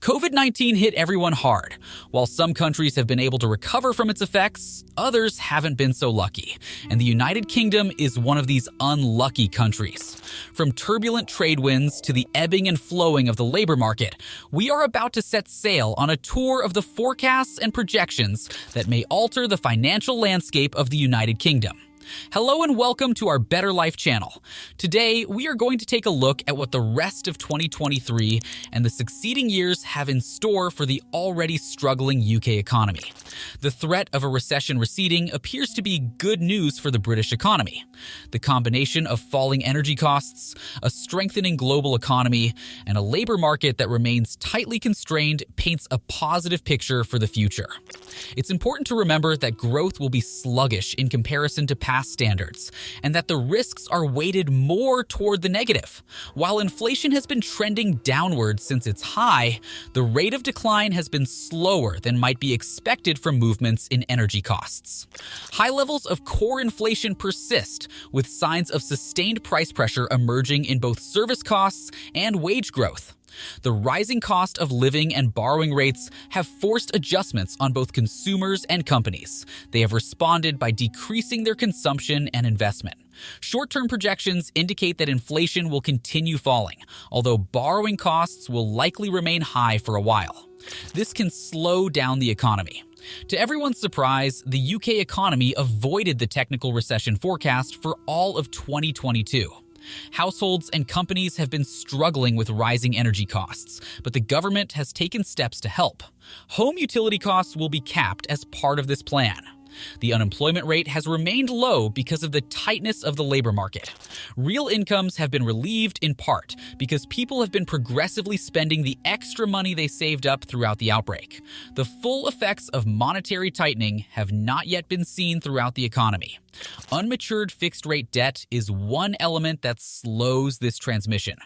COVID-19 hit everyone hard. While some countries have been able to recover from its effects, others haven't been so lucky. And the United Kingdom is one of these unlucky countries. From turbulent trade winds to the ebbing and flowing of the labor market, we are about to set sail on a tour of the forecasts and projections that may alter the financial landscape of the United Kingdom. Hello and welcome to our Better Life channel. Today, we are going to take a look at what the rest of 2023 and the succeeding years have in store for the already struggling UK economy. The threat of a recession receding appears to be good news for the British economy. The combination of falling energy costs, a strengthening global economy, and a labor market that remains tightly constrained paints a positive picture for the future. It's important to remember that growth will be sluggish in comparison to past standards, and that the risks are weighted more toward the negative. While inflation has been trending downward since its high, the rate of decline has been slower than might be expected from movements in energy costs. High levels of core inflation persist, with signs of sustained price pressure emerging in both service costs and wage growth. The rising cost of living and borrowing rates have forced adjustments on both consumers and companies. They have responded by decreasing their consumption and investment. Short-term projections indicate that inflation will continue falling, although borrowing costs will likely remain high for a while. This can slow down the economy. To everyone's surprise, the UK economy avoided the technical recession forecast for all of 2022. Households and companies have been struggling with rising energy costs, but the government has taken steps to help. Home utility costs will be capped as part of this plan. The unemployment rate has remained low because of the tightness of the labor market. Real incomes have been relieved in part because people have been progressively spending the extra money they saved up throughout the outbreak. The full effects of monetary tightening have not yet been seen throughout the economy. Unmatured fixed-rate debt is one element that slows this transmission.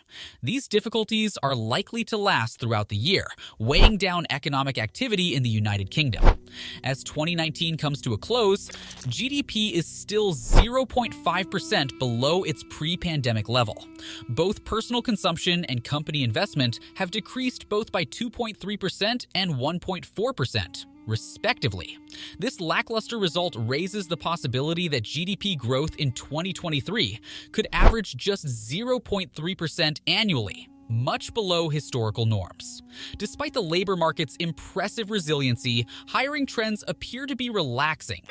These difficulties are likely to last throughout the year, weighing down economic activity in the United Kingdom. As 2019 comes to a close, GDP is still 0.5% below its pre-pandemic level. Both personal consumption and company investment have decreased both by 2.3% and 1.4%. respectively. This lackluster result raises the possibility that GDP growth in 2023 could average just 0.3% annually, much below historical norms. Despite the labor market's impressive resiliency, hiring trends appear to be relaxing.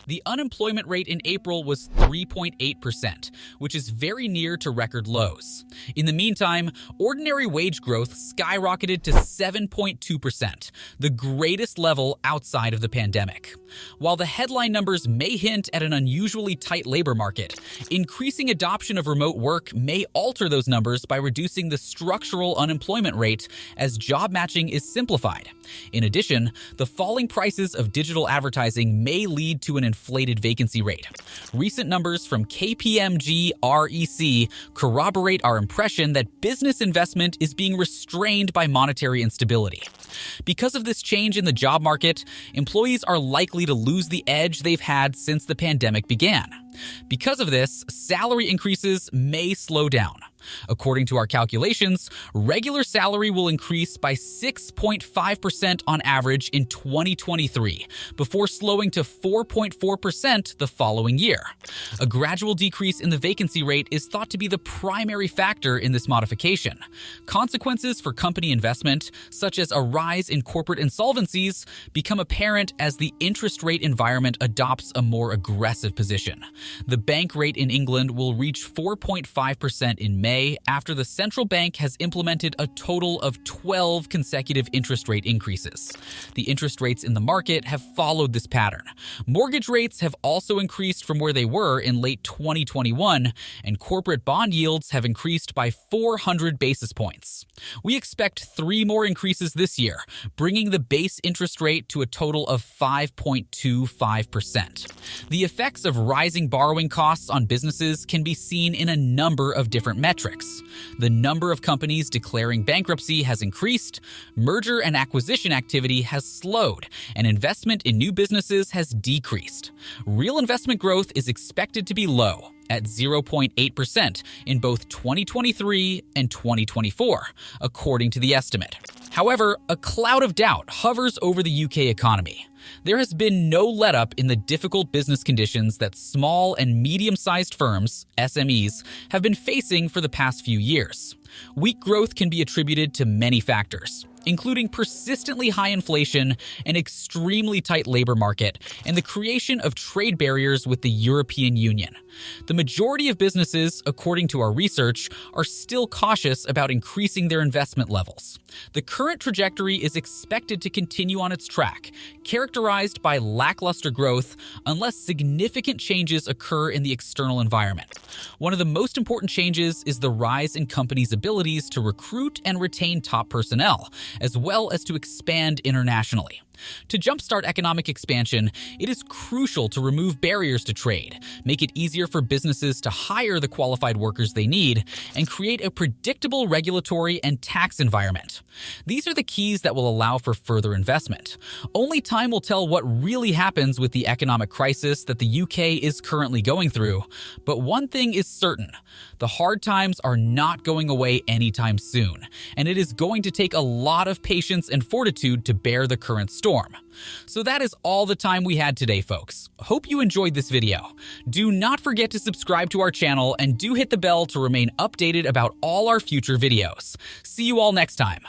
The unemployment rate in April was 3.8%, which is very near to record lows. In the meantime, ordinary wage growth skyrocketed to 7.2%, the greatest level outside of the pandemic. While the headline numbers may hint at an unusually tight labor market, increasing adoption of remote work may alter those numbers by reducing the structural unemployment rate as job matching is simplified. In addition, the falling prices of digital advertising may lead to an inflated vacancy rate. Recent numbers from KPMG REC corroborate our impression that business investment is being restrained by monetary instability. Because of this change in the job market, employees are likely to lose the edge they've had since the pandemic began. Because of this, salary increases may slow down. According to our calculations, regular salary will increase by 6.5% on average in 2023, before slowing to 4.4% the following year. A gradual decrease in the vacancy rate is thought to be the primary factor in this modification. Consequences for company investment, such as a rise in corporate insolvencies, become apparent as the interest rate environment adopts a more aggressive position. The bank rate in England will reach 4.5% in May after the central bank has implemented a total of 12 consecutive interest rate increases. The interest rates in the market have followed this pattern. Mortgage rates have also increased from where they were in late 2021, and corporate bond yields have increased by 400 basis points. We expect 3 more increases this year, bringing the base interest rate to a total of 5.25%. The effects of rising borrowing costs on businesses can be seen in a number of different metrics. The number of companies declaring bankruptcy has increased, merger and acquisition activity has slowed, and investment in new businesses has decreased. Real investment growth is expected to be low. at 0.8% in both 2023 and 2024, according to the estimate. However, a cloud of doubt hovers over the UK economy. There has been no letup in the difficult business conditions that small and medium-sized firms, SMEs, have been facing for the past few years. Weak growth can be attributed to many factors, including persistently high inflation, an extremely tight labor market, and the creation of trade barriers with the European Union. The majority of businesses, according to our research, are still cautious about increasing their investment levels. The current trajectory is expected to continue on its track, characterized by lackluster growth unless significant changes occur in the external environment. One of the most important changes is the rise in companies' abilities to recruit and retain top personnel, as well as to expand internationally. To jumpstart economic expansion, it is crucial to remove barriers to trade, make it easier for businesses to hire the qualified workers they need, and create a predictable regulatory and tax environment. These are the keys that will allow for further investment. Only time will tell what really happens with the economic crisis that the UK is currently going through, but one thing is certain: the hard times are not going away anytime soon, and it is going to take a lot of patience and fortitude to bear the current storm. So that is all the time we had today, folks. Hope you enjoyed this video. Do not forget to subscribe to our channel and do hit the bell to remain updated about all our future videos. See you all next time.